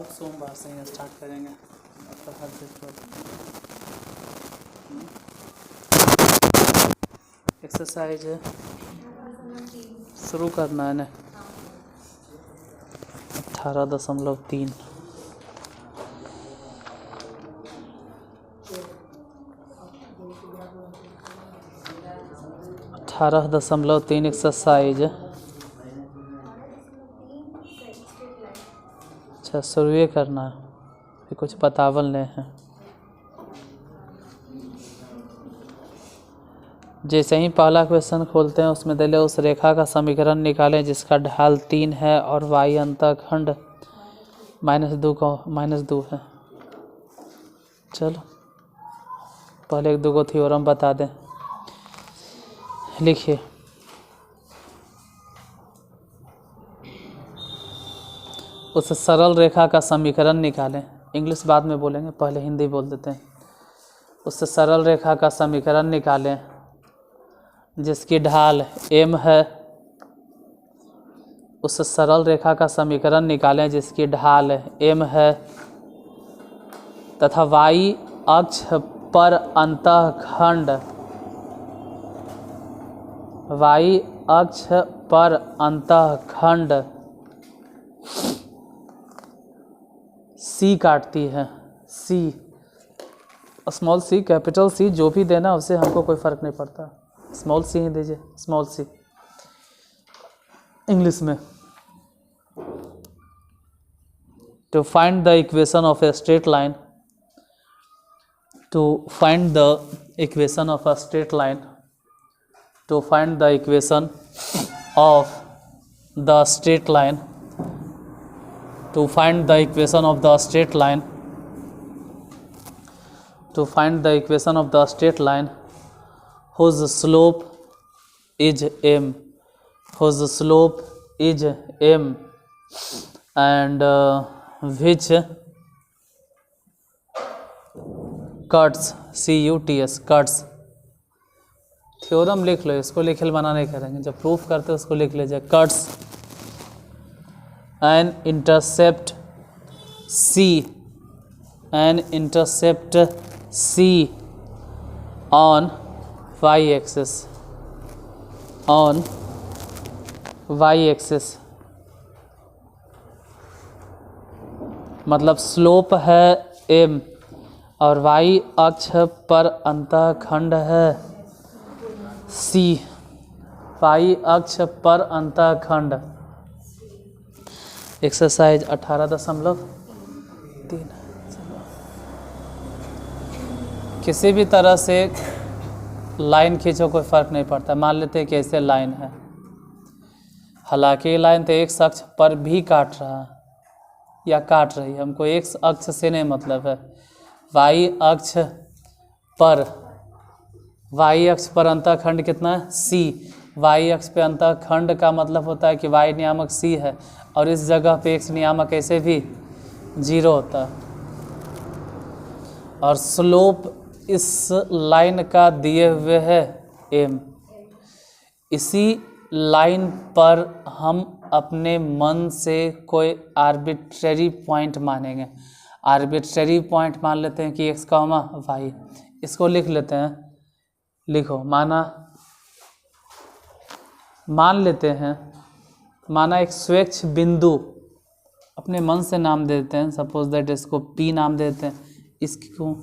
अब सोमवार से ही स्टार्ट करेंगे मतलब हर चीज़ पर एक्सरसाइज शुरू करना है ना 18.3 18.3 एक्सरसाइज। अच्छा शुरू करना है फिर कुछ बतावल नहीं है। जैसे ही पहला क्वेश्चन खोलते हैं उसमें दिले उस रेखा का समीकरण निकालें जिसका ढाल 3 है और y अंतःखंड -2 है। चलो पहले एक दो को थ्योरम बता दें। लिखिए उस सरल रेखा का समीकरण निकालें। इंग्लिश बाद में बोलेंगे, पहले हिंदी बोल देते हैं। उस सरल रेखा का समीकरण निकालें जिसकी ढाल m है। उस सरल रेखा का समीकरण निकालें जिसकी ढाल m है तथा y अक्ष पर अंतःखंड C काटती है। C small C capital C जो भी देना उससे हमको कोई फ़र्क नहीं पड़ता। स्मॉल सी ही दीजिए, स्मॉल सी इंग्लिश में। To find the equation of a straight line, to find the equation of a straight line, to find the equation of the straight line, to find the equation of the straight line, to find the equation of the straight line whose slope is m, whose slope is m and which cuts CUTS cuts. Theorem लिख लो, इसको लिखे बना नहीं करेंगे, जब proof करते हैं उसको लिख लीजिए। Cuts an intercept C on y axis, मतलब स्लोप है m और y अक्ष पर अंतःखंड है C, y अक्ष पर अंतःखंड। एक्सरसाइज 18.3। किसी भी तरह से लाइन खींचो कोई फ़र्क नहीं पड़ता। मान लेते हैं कि ऐसे लाइन है, हालांकि ये लाइन तो एक अक्ष पर भी काट रहा है या काट रही है, हमको एक अक्ष से नहीं मतलब है। y अक्ष पर अंतःखंड कितना है C। y अक्ष पे अंतःखंड का मतलब होता है कि y नियामक C है और इस जगह पे x नियामक ऐसे भी 0 होता है। और स्लोप इस लाइन का दिए हुए है m। इसी लाइन पर हम अपने मन से कोई आर्बिट्रेरी पॉइंट मानेंगे। आर्बिट्रेरी पॉइंट मान लेते हैं कि x, y। इसको लिख लेते हैं, लिखो। मान लेते हैं, माना एक स्वेच्छ बिंदु, अपने मन से नाम दे देते हैं। सपोज दैट इसको P नाम देते हैं। इसको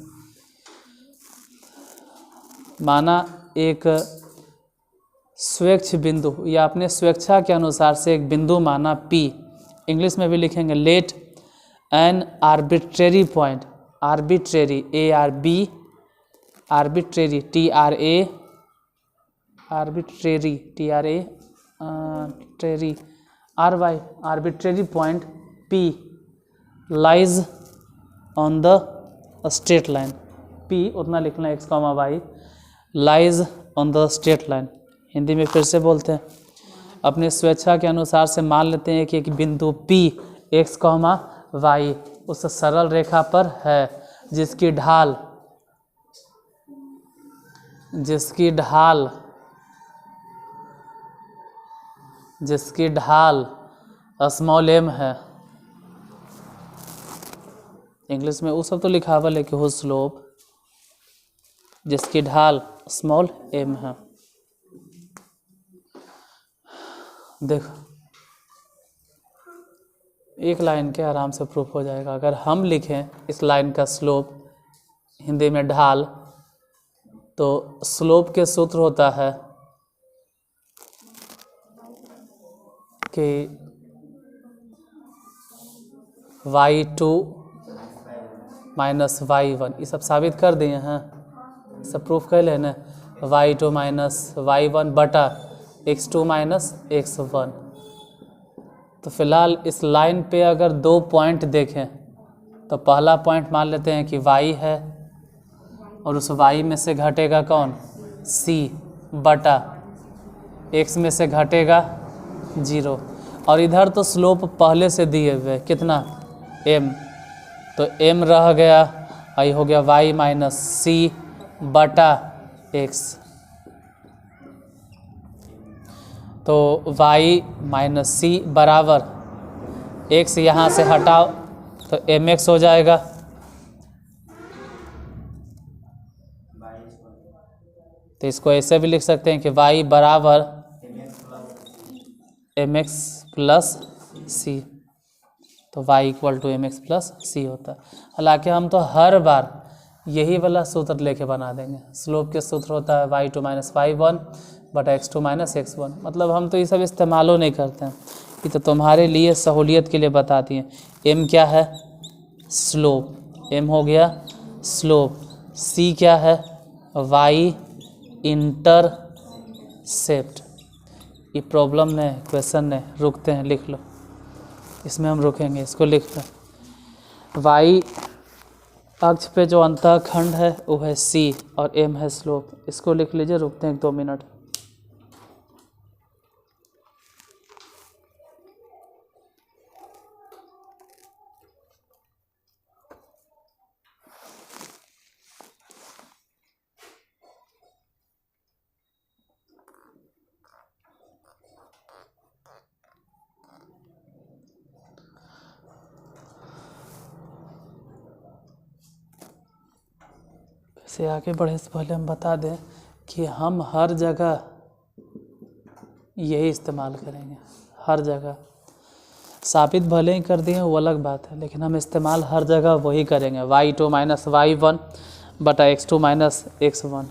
माना एक स्वेच्छ बिंदु या अपने स्वेच्छा के अनुसार से एक बिंदु माना P। इंग्लिश में भी लिखेंगे let an arbitrary point, arbitrary arbitrary trary arbitrary point P lies on the straight line. P उतना लिखना है x, y lies on the straight line. Hindi में फिर से बोलते हैं, अपने स्वेच्छा के अनुसार से मान लेते हैं कि एक बिंदु P x, y उस सरल रेखा पर है जिसकी ढाल स्मॉल m है। इंग्लिश में वो सब तो लिखा हुआ लेकिन हो स्लोप जिसकी ढाल स्मॉल m है। देखो एक लाइन के आराम से प्रूफ हो जाएगा। अगर हम लिखें इस लाइन का स्लोप हिंदी में ढाल, तो स्लोप के सूत्र होता है कि y2 माइनस y1, ये सब साबित कर दिए हैं, सब प्रूफ कर लेना। y2 माइनस y1 बटा x2 माइनस x1। तो फिलहाल इस लाइन पे अगर 2 पॉइंट देखें तो पहला पॉइंट मान लेते हैं कि y है और उस y में से घटेगा कौन, c बटा x में से घटेगा 0। और इधर तो स्लोप पहले से दिए हुए कितना m, तो m रह गया, आई हो गया y माइनस c बटा x। तो y माइनस c बराबर x यहाँ से हटाओ तो mx हो जाएगा। तो इसको ऐसे भी लिख सकते हैं कि y बराबर mx प्लस c, तो y equal to mx plus c होता है। हालांकि हम तो हर बार यही वाला सूत्र लेके बना देंगे। स्लोप के सूत्र होता है y2 माइनस y1 बटा x2 माइनस x1। मतलब हम तो ये सब इस्तेमाल नहीं करते हैं, ये तो तुम्हारे लिए सहूलियत के लिए बता दिए। m क्या है, स्लोप, m हो गया स्लोप, c क्या है, y इंटरसेप्ट। ये प्रॉब्लम ने क्वेश्चन ने रुकते हैं, लिख लो, इसमें हम रुकेंगे, इसको लिख लो। y अक्ष पे जो अंतःखंड है वो है c और m है स्लोप, इसको लिख लीजिए, रुकते हैं 1-2 मिनट। से आगे बढ़े से पहले हम बता दें कि हम हर जगह यही इस्तेमाल करेंगे, हर जगह। साबित भले ही कर दिए वो अलग बात है, लेकिन हम इस्तेमाल हर जगह वही करेंगे, y2 माइनस y1 बटा x2 माइनस x1।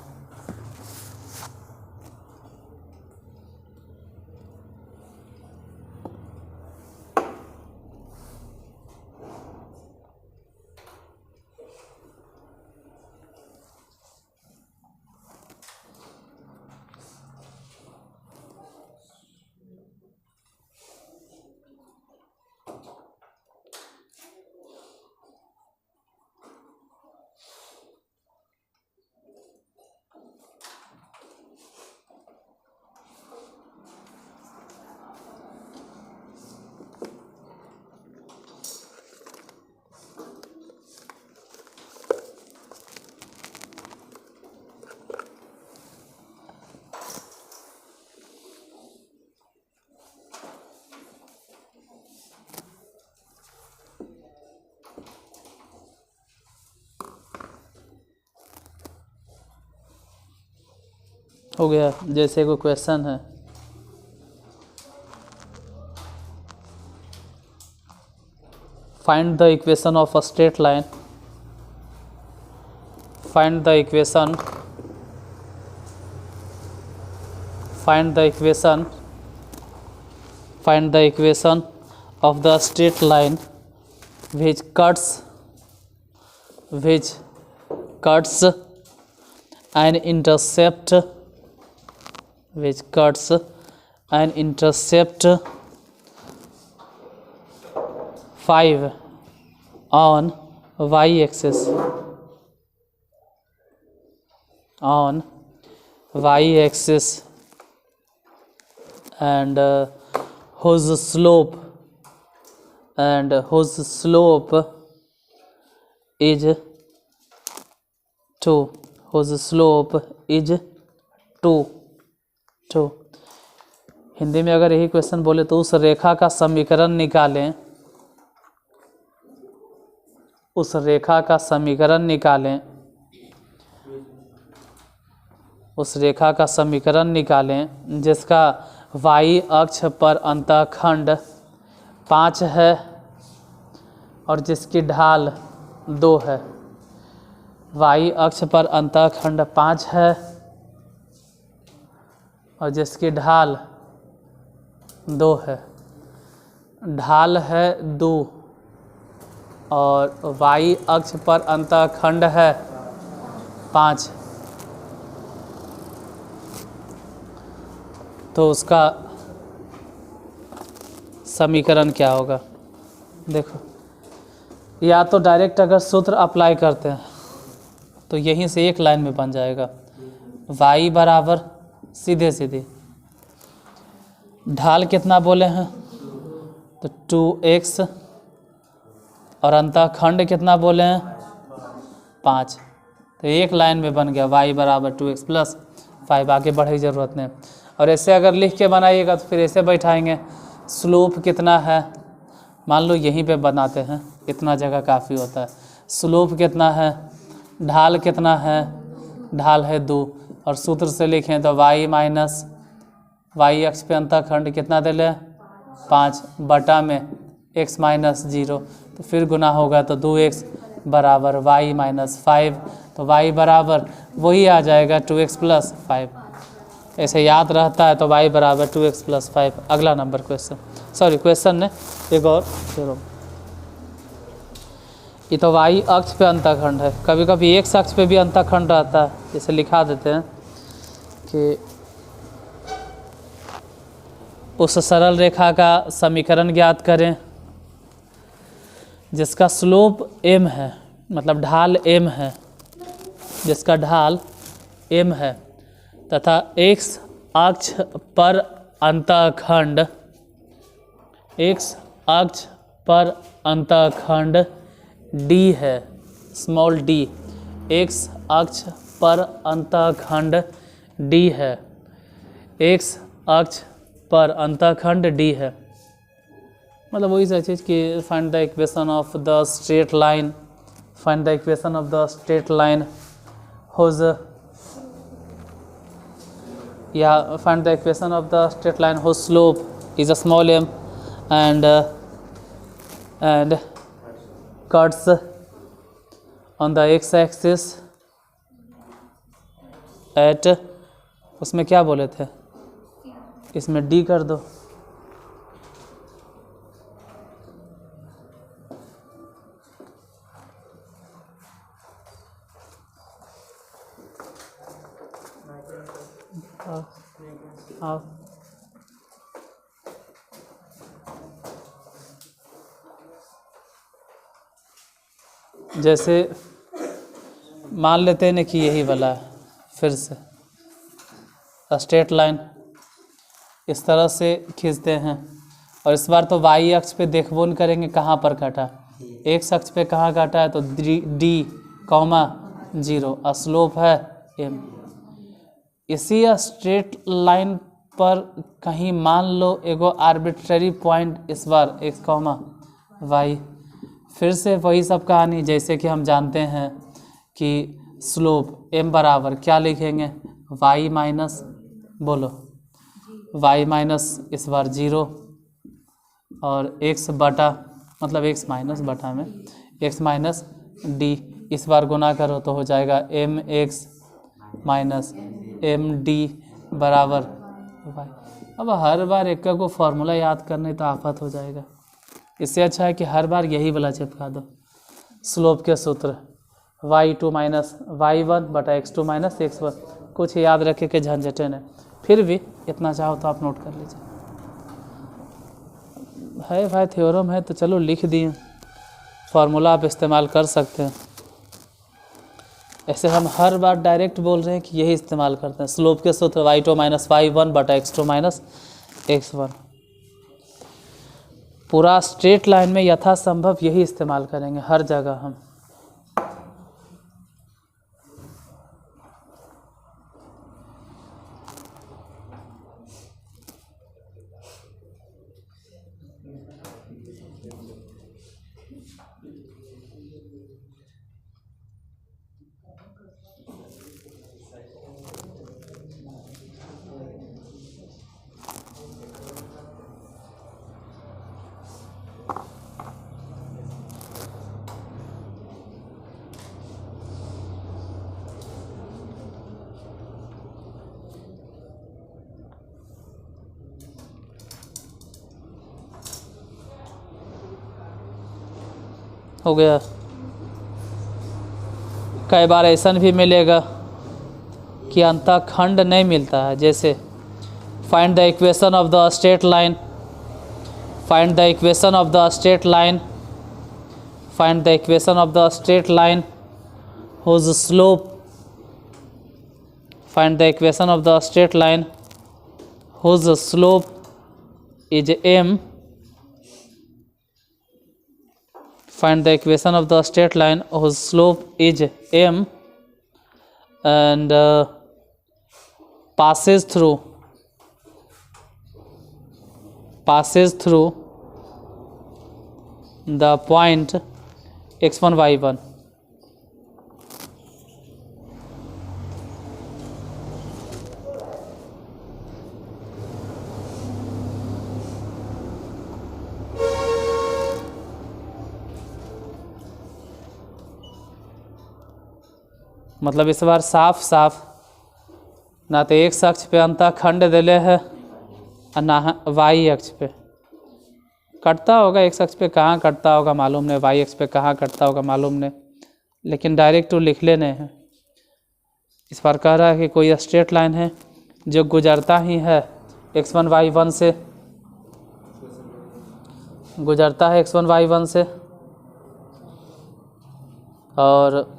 हो गया। जैसे कोई क्वेश्चन है, find the equation of a straight line, find the equation of the straight line which cuts an intercept 5 on y-axis and whose slope is 2, Hindi में अगर यही question बोले तो उस रेखा का समीकरण निकालें उस रेखा का समीकरण निकालें, उस रेखा का समीकरण निकालें जिसका y अक्ष पर अंतःखंड 5 है और जिसकी ढाल 2 है। y अक्ष पर अंतःखंड 5 है और जिसकी ढाल 2 है। ढाल है 2 और y अक्ष पर अंतःखंड है 5, तो उसका समीकरण क्या होगा? देखो, या तो डायरेक्ट अगर सूत्र अप्लाई करते हैं तो यहीं से एक लाइन में बन जाएगा। y बराबर सीधे सीधे ढाल कितना बोले हैं तो 2x और अंतःखंड कितना बोले हैं 5, तो एक लाइन में बन गया y बराबर 2x प्लस 5। आगे बढ़ने की ज़रूरत नहीं। और ऐसे अगर लिख के बनाइएगा तो फिर ऐसे बैठाएंगे, स्लोप कितना है, मान लो यहीं पे बनाते हैं, इतना जगह काफ़ी होता है। स्लोप कितना है, ढाल कितना है, ढाल है 2, और सूत्र से लिखें तो y माइनस y अक्ष पे अंतःखंड कितना दे लें 5 बटा में x माइनस 0, तो फिर गुना होगा तो 2x बराबर y माइनस 5, तो y बराबर वही आ जाएगा 2x प्लस 5। ऐसे याद रहता है तो y बराबर 2x प्लस 5। अगला नंबर क्वेश्चन, सॉरी क्वेश्चन ने एक और फिर ये तो y अक्ष पे अंतःखंड है, कभी कभी x अक्ष पे भी अंतःखंड रहता है। इसे लिखा देते हैं कि उस सरल रेखा का समीकरण ज्ञात करें जिसका स्लोप m है, मतलब ढाल m है, जिसका ढाल m है तथा x अक्ष पर अंतःखंड, x अक्ष पर अंतःखंड d है, स्मॉल d, x अक्ष पर अंतःखंड d है, x अक्ष पर अंतःखंड d है। मतलब वही सा चीज़ कि find the equation of the straight line, find the equation of the straight line whose, या find the equation of the straight line whose slope is a small m and cuts on the x axis at, उसमें क्या बोले थे, इसमें d कर दो, जैसे मान लेते हैं ना कि यही वाला है, फिर से स्ट्रेट लाइन इस तरह से खींचते हैं और इस बार तो y अक्ष पे देखबोन करेंगे कहाँ पर काटा, x अक्ष पे कहाँ काटा है तो d, 0, स्लोप है m। इसी स्ट्रेट लाइन पर कहीं मान लो एगो आर्बिट्ररी पॉइंट इस बार x, y, फिर से वही सब कहानी जैसे कि हम जानते हैं कि स्लोप m बराबर क्या लिखेंगे y माइनस, बोलो y माइनस इस बार 0 और x बटा, मतलब x माइनस बटा में x माइनस d, इस बार गुना करो तो हो जाएगा mx माइनस md बराबर y। अब हर बार एक को फॉर्मूला याद करने तो आफत हो जाएगा। इससे अच्छा है कि हर बार यही वाला चिपका दो, स्लोप के सूत्र y2 माइनस y1 बटा x2 माइनस x1। कुछ याद रखे के झंझटे ने, फिर भी इतना चाहो तो आप नोट कर लीजिए। है भाई थ्योरम है तो चलो लिख दिए, फार्मूला आप इस्तेमाल कर सकते हैं। ऐसे हम हर बार डायरेक्ट बोल रहे हैं कि यही इस्तेमाल करते हैं, स्लोप के सूत्र y2 माइनस y1 बटा x2 माइनस x1। पूरा स्ट्रेट लाइन में यथासंभव यही इस्तेमाल करेंगे हर जगह हम। हो गया। कई बार ऐसा भी मिलेगा कि अंतःखंड नहीं मिलता है, जैसे find the equation of the straight line, find the equation of the straight line, find the equation of the straight line whose slope, find the equation of the straight line whose slope is m, find the equation of the straight line whose slope is m and passes through the point x1 y1. मतलब इस बार साफ साफ ना तो एक अक्ष पे अंतःखंड दिले है और ना वाई अक्ष पे कटता होगा। एक अक्ष पे कहाँ कटता होगा मालूम नहीं, वाई अक्ष पे कहाँ कटता होगा मालूम नहीं, लेकिन डायरेक्ट तो लिख लेने हैं। इस बार कह रहा है कि कोई स्ट्रेट लाइन है जो गुजरता ही है x1 y1 से, गुजरता है x1 y1 से, और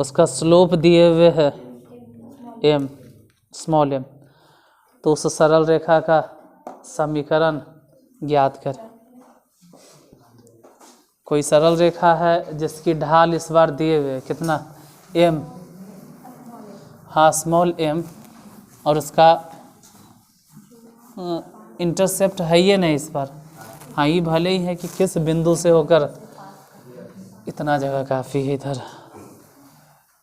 उसका स्लोप दिए हुए है m, स्मॉल m। तो उस सरल रेखा का समीकरण ज्ञात करें। कोई सरल रेखा है जिसकी ढाल इस बार दिए हुए कितना m, हाँ स्मॉल m, और उसका इंटरसेप्ट है ये नहीं इस बार, हाँ ये भले ही है कि किस बिंदु से होकर, इतना जगह काफ़ी है। इधर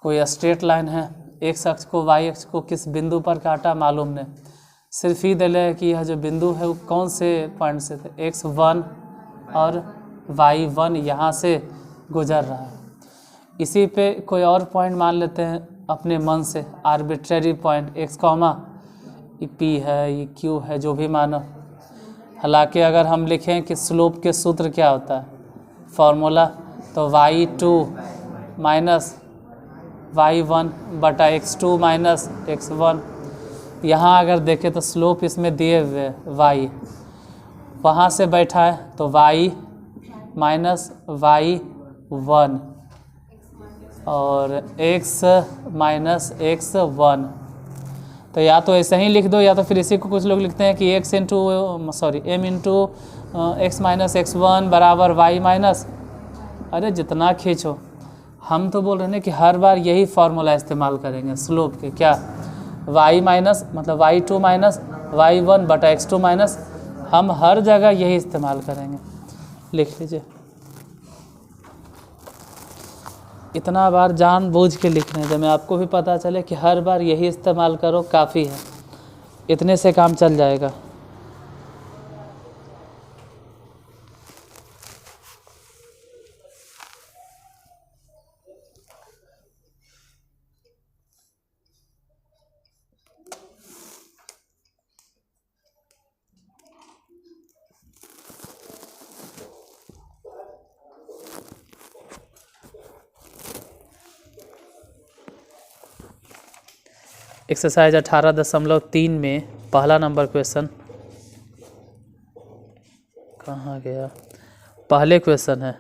कोई स्ट्रेट लाइन है, एक्स अक्ष को वाई अक्ष को किस बिंदु पर काटा मालूम नहीं, सिर्फ ही दिले कि यह जो बिंदु है वो कौन से पॉइंट से थे, x1 और y1 यहाँ से गुजर रहा है। इसी पे कोई और पॉइंट मान लेते हैं अपने मन से, आर्बिट्रेरी पॉइंट x, ये p है, ये q है, जो भी मानो। हालांकि अगर हम लिखें कि स्लोप के सूत्र क्या होता है, फॉर्मूला, तो y2 माइनस y1 बटा x2 माइनस x1। यहाँ अगर देखें तो स्लोप इसमें दिए हुए y, वहाँ से बैठा है तो y माइनस y1 और x माइनस x1। तो या तो ऐसे ही लिख दो, या तो फिर इसी को कुछ लोग लिखते हैं कि x into m into x minus x1 बराबर y माइनस, अरे जितना खींचो। हम तो बोल रहे हैं कि हर बार यही फार्मूला इस्तेमाल करेंगे स्लोप के, क्या y माइनस मतलब y2 माइनस y1 बटा x2 माइनस, हम हर जगह यही इस्तेमाल करेंगे। लिख लीजिए, इतना बार जानबूझ के लिखने जब मैं आपको भी पता चले कि हर बार यही इस्तेमाल करो, काफ़ी है, इतने से काम चल जाएगा। एक्सरसाइज 18.3 में पहला नंबर क्वेश्चन कहाँ गया, पहले क्वेश्चन है,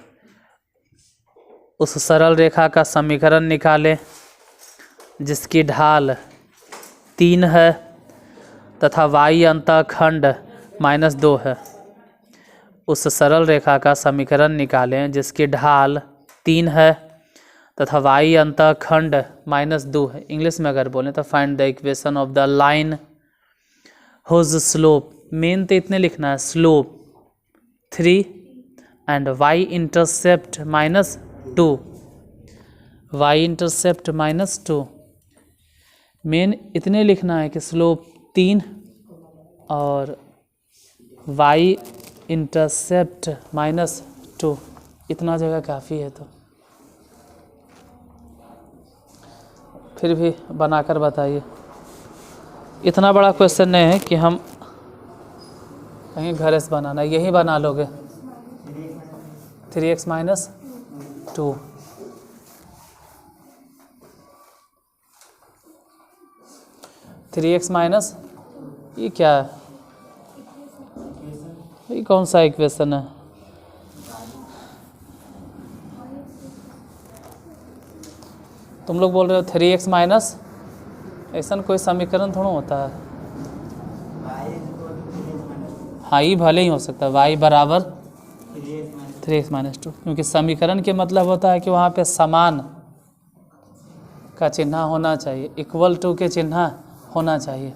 उस सरल रेखा का समीकरण निकालें जिसकी ढाल 3 है तथा y अंतःखंड -2 है। उस सरल रेखा का समीकरण निकालें जिसकी ढाल 3 है तथा y अंतःखंड -2 है। इंग्लिश में अगर बोलें तो find the equation of the line whose slope, मेन तो इतने लिखना है, slope 3 and y intercept -2, y intercept -2, मेन इतने लिखना है कि स्लोप 3 और y इंटरसेप्ट -2, इतना जगह काफ़ी है। तो फिर भी बनाकर बताइए, इतना बड़ा क्वेश्चन नहीं है कि हम कहीं घर से बनाना, यही बना लोगे 3x minus 2। Three x minus, ये क्या है, ये कौन सा इक्वेशन है? तुम लोग बोल रहे हो 3x माइनस, ऐसा कोई समीकरण थोड़ा होता है। हाँ, ये भले ही हो सकता है y बराबर 3x माइनस 2, क्योंकि समीकरण के मतलब होता है कि वहाँ पे समान का चिन्ह होना चाहिए, इक्वल टू के चिन्ह होना चाहिए।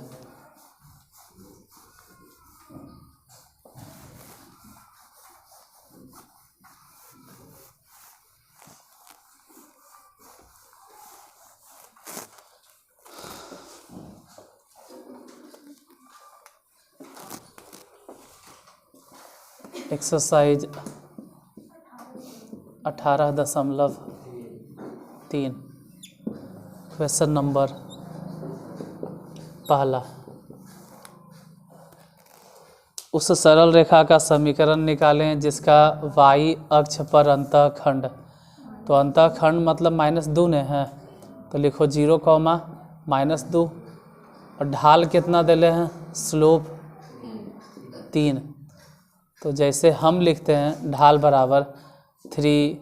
एक्सरसाइज 18.3 क्वेश्चन नंबर पहला। उस सरल रेखा का समीकरण निकालें जिसका y अक्ष पर अंतःखंड, तो अंतःखंड मतलब -2 ने है, तो लिखो 0, -2 और ढाल कितना दिले हैं, स्लोप 3। तो जैसे हम लिखते हैं ढाल बराबर 3,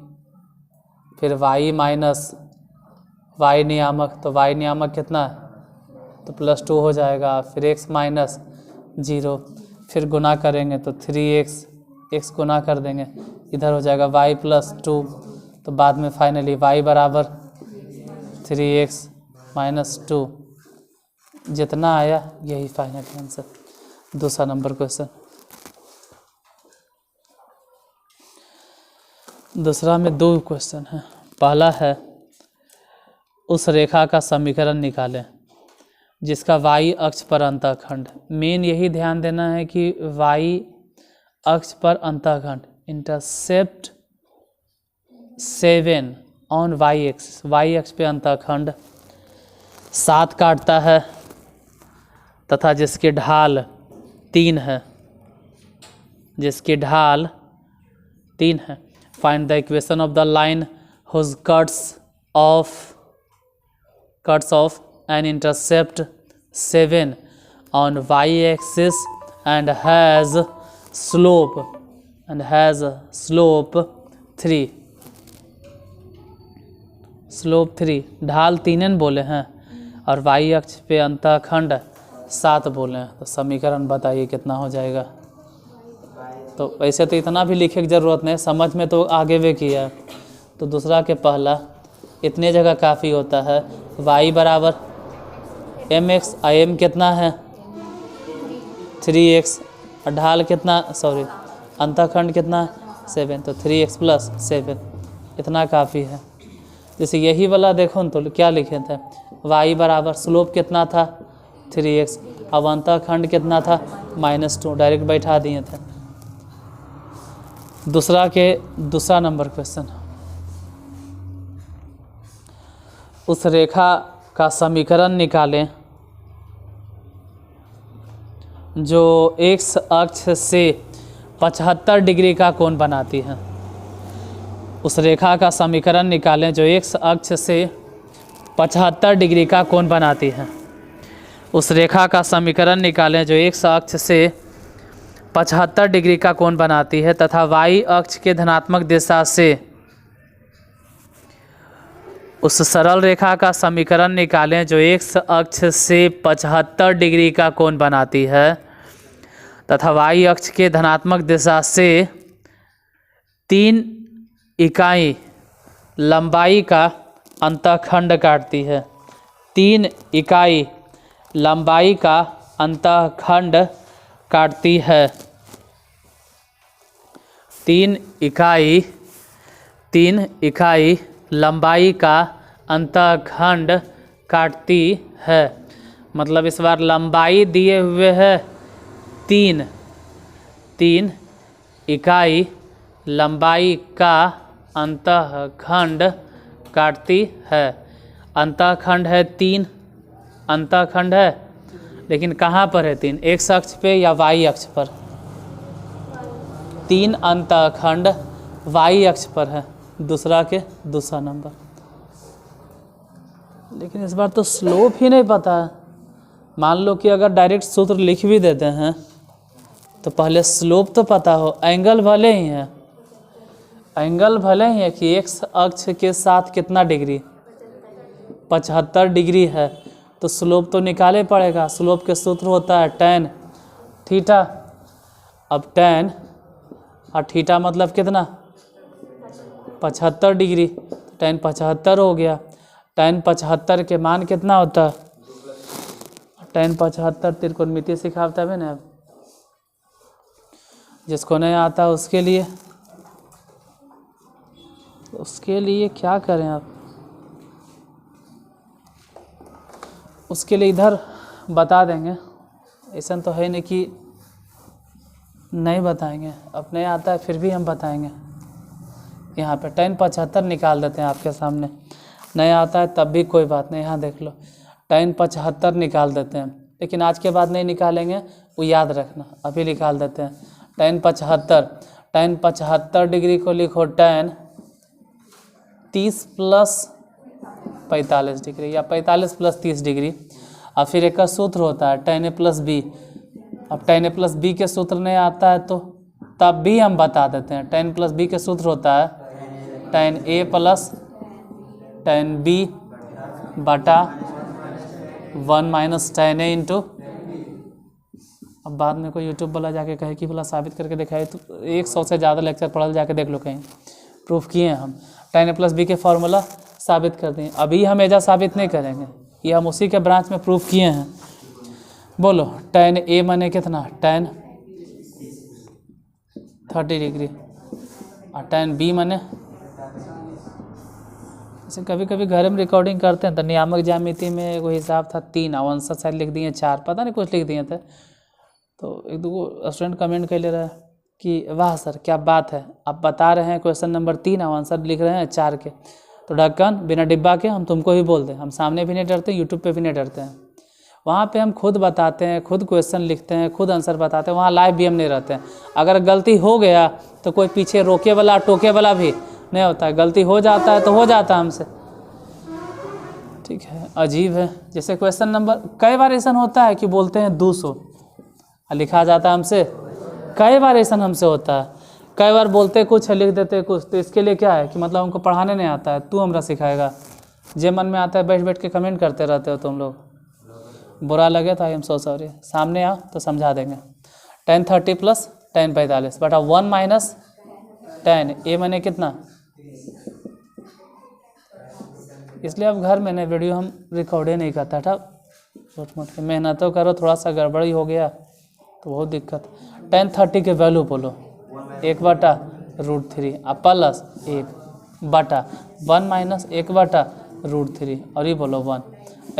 फिर y माइनस y नियामक, तो y नियामक कितना है, तो +2 हो जाएगा, फिर x माइनस 0, फिर गुना करेंगे तो 3x, x गुना कर देंगे, इधर हो जाएगा y + 2, तो बाद में फाइनली y बराबर 3x माइनस 2, जितना आया यही फाइनल आंसर। दूसरा नंबर क्वेश्चन। दूसरा में 2 क्वेश्चन है। पहला है उस रेखा का समीकरण निकालें जिसका y अक्ष पर अंतःखंड, मेन यही ध्यान देना है कि y अक्ष पर अंतःखंड, intercept 7 on y axis, y अक्ष पे अंतःखंड 7 काटता है तथा जिसकी ढाल 3 है, जिसकी ढाल 3 है। Find the equation of the line whose cuts off an intercept 7 on y-axis and has slope 3। Slope 3, ढाल 3 बोले हैं और y अक्ष पे अंतःखंड 7 बोले हैं, तो समीकरण बताइए कितना हो जाएगा। तो वैसे तो इतना भी लिखे की ज़रूरत नहीं, समझ में तो आगे भी किया। तो दूसरा के पहला इतने जगह काफ़ी होता है, y बराबर mx, m कितना है 3x, और ढाल कितना, अंतःखंड कितना 7, तो 3x + 7, इतना काफ़ी है। जैसे यही वाला देखो न, तो क्या लिखे थे, y बराबर स्लोप कितना था 3x, अब अंतःखंड कितना था -2, डायरेक्ट बैठा दिए थे। दूसरा नंबर क्वेश्चन। उस रेखा का समीकरण निकालें जो x अक्ष से 75 डिग्री का कोण बनाती है। उस रेखा का समीकरण निकालें जो x अक्ष से 75 डिग्री का कोण बनाती है। उस रेखा का समीकरण निकालें जो x अक्ष से 75 डिग्री का कोण बनाती है तथा y अक्ष के धनात्मक दिशा से। उस सरल रेखा का समीकरण निकालें जो x अक्ष से 75 डिग्री का कोण बनाती है तथा y अक्ष के धनात्मक दिशा से 3 इकाई लंबाई का अंतःखंड काटती है। 3 इकाई लंबाई का अंतःखंड काटती है। 3 इकाई लंबाई का अंतःखंड काटती है। मतलब इस बार लंबाई दिए हुए है 3 इकाई लंबाई का अंतःखंड काटती है। अंतःखंड है 3, अंतःखंड है, लेकिन कहाँ पर है 3, x अक्ष पे या y अक्ष पर? 3 अंतःखंड y अक्ष पर है। दूसरा के दूसरा नंबर। लेकिन इस बार तो स्लोप ही नहीं पता है। मान लो कि अगर डायरेक्ट सूत्र लिख भी देते हैं तो पहले स्लोप तो पता हो। एंगल भले ही है, एंगल भले ही है कि एक्स अक्ष के साथ कितना डिग्री, 75 डिग्री है, तो स्लोप तो निकाले पड़ेगा। स्लोप के सूत्र होता है tan थीटा। अब tan और थीटा मतलब कितना, 75 डिग्री, tan 75 हो गया। tan 75 के मान कितना होता है, tan 75 त्रिकोणमिति सिखाता है ना, जिसको नहीं आता उसके लिए क्या करें आप, उसके लिए इधर बता देंगे। ऐसा तो है नहीं कि नहीं बताएंगे, अब नहीं आता है फिर भी हम बताएंगे। यहाँ पे tan 75 निकाल देते हैं आपके सामने, नहीं आता है तब भी कोई बात नहीं। यहाँ देख लो tan 75 निकाल देते हैं, लेकिन आज के बाद नहीं निकालेंगे, वो याद रखना। अभी निकाल देते हैं tan 75 डिग्री को लिखो tan 30 प्लस 45 डिग्री या 45 प्लस 30 डिग्री। और फिर एक का सूत्र होता है tan a प्लस बी। अब tan a प्लस बी के सूत्र नहीं आता है तो तब भी हम बता देते हैं। tan प्लस बी के सूत्र होता है tan a plus tan b बटा 1 माइनस tan a इंटू। अब बाद में कोई यूट्यूब वाला जाके कहे कि बोला साबित करके दिखाए, तो 100 से ज़्यादा लेक्चर पढ़ल जाके देख लो, कहीं प्रूफ किए हैं हम। tan a प्लस बी के फॉर्मूला साबित कर दिए। अभी हम एजा साबित नहीं करेंगे, ये हम उसी के ब्रांच में प्रूफ किए हैं। बोलो tan a माने कितना, tan 30 डिग्री, और tan b माने, जैसे कभी कभी घर में रिकॉर्डिंग करते हैं तो नियामक ज्यामिति में वो हिसाब था 3, अवंशा शायद लिख दिए 4, पता नहीं कुछ लिख दिए थे। तो एक दो स्टूडेंट कमेंट कर ले रहा है कि वाह सर क्या बात है, आप बता रहे हैं क्वेश्चन नंबर 3 अवंशा लिख रहे हैं 4 के, तो ढक्कन बिना डिब्बा के हम तुमको ही बोल दें। हम सामने भी नहीं डरते, यूट्यूब पे भी नहीं डरते हैं। वहाँ पे हम खुद बताते हैं, खुद क्वेश्चन लिखते हैं, खुद आंसर बताते हैं। वहाँ लाइव भी हम नहीं रहते हैं। अगर गलती हो गया तो कोई पीछे रोके वाला टोके वाला भी नहीं होता है। गलती हो जाता है तो हो जाता है हमसे, ठीक है। अजीब है, जैसे क्वेश्चन नंबर कई बार ऐसा होता है कि बोलते हैं 200, लिखा जाता है हमसे, कई बार ऐसा हमसे होता है। कई बार बोलते कुछ है लिख देते कुछ, तो इसके लिए क्या है कि मतलब हमको पढ़ाने नहीं आता है, तू हमरा सिखाएगा। जे मन में आता है बैठ बैठ के कमेंट करते रहते हो तुम लोग, बुरा लगे तो आई एम सो सॉरी। सामने आओ तो समझा देंगे। tan 30 प्लस tan 45 बटा 1 माइनस tan a मैंने कितना, इसलिए अब घर में वीडियो हम रिकॉर्ड नहीं करता था। छोट मोट के मेहनत तो करो, थोड़ा सा गड़बड़ी हो गया तो बहुत दिक्कत। tan 30 के वैल्यू बोलो 1/√3 और प्लस 1 बटा 1 माइनस 1/√3 और ये बोलो 1।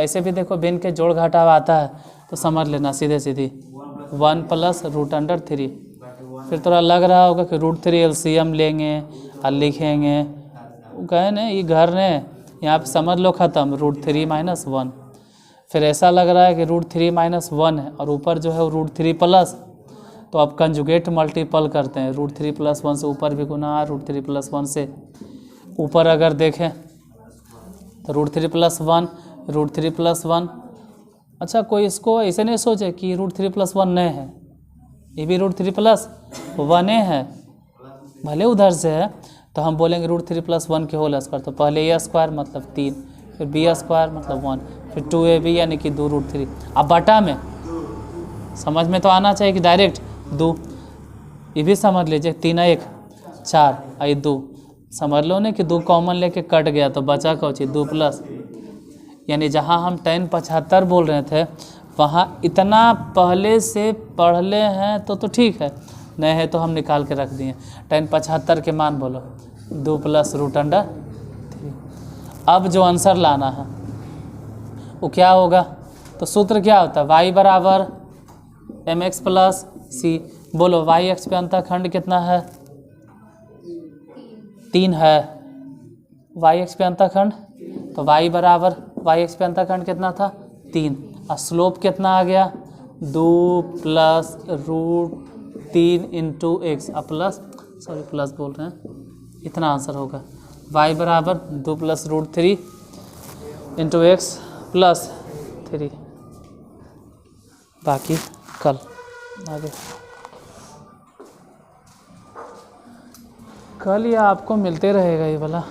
ऐसे भी देखो बिन के जोड़ घटाव आता है तो समझ लेना सीधे सीधी 1 प्लस √3। फिर थोड़ा लग रहा होगा कि √3 एलसीएम लेंगे और लिखेंगे, वो कहे ना ये घर ने यहाँ पे समझ लो ख़त्म √3 माइनस 1। फिर ऐसा लग रहा है कि √3 माइनस 1 है और ऊपर जो है वो √3 प्लस, तो अब कंजुगेट मल्टीपल करते हैं। √3 प्लस 1 से ऊपर भी गुना, √3 प्लस 1 से ऊपर अगर देखें तो √3 प्लस 1, √3 प्लस 1। अच्छा कोई इसको ऐसे नहीं सोचे कि √3 प्लस 1 नहीं है, ये भी √3 प्लस 1 है, भले उधर से है। तो हम बोलेंगे √3 प्लस 1 के होल स्क्वायर, तो पहले a स्क्वायर मतलब 3, फिर b स्क्वायर मतलब 1, फिर 2ab यानी कि 2√3। अब बटा में समझ में तो आना चाहिए कि डायरेक्ट 2, ये भी समझ लीजिए 3 1 4 आई 2, समझ लो ना कि 2 कॉमन लेके कट गया तो बचा कौची 2 प्लस, यानी जहाँ हम tan 75 बोल रहे थे वहाँ इतना पहले से पढ़ ले हैं तो ठीक है, नहीं है तो हम निकाल के रख दिए। tan 75 के मान बोलो 2 प्लस √3। अब जो आंसर लाना है वो क्या होगा, तो सूत्र क्या होता है y बराबर mx प्लस c। बोलो y अक्ष पे अंतःखंड कितना है, 3 है। y अक्ष पे अंतःखंड तो y बराबर y अक्ष पे अंतःखंड कितना था 3, और स्लोप कितना आ गया 2 plus √3 into x plus, sorry plus बोल रहे हैं, इतना आंसर होगा। y बराबर 2 + √3 इंटू एक्स प्लस 3, बाकी कल आगे कल ये आपको मिलते रहेगा ये वाला।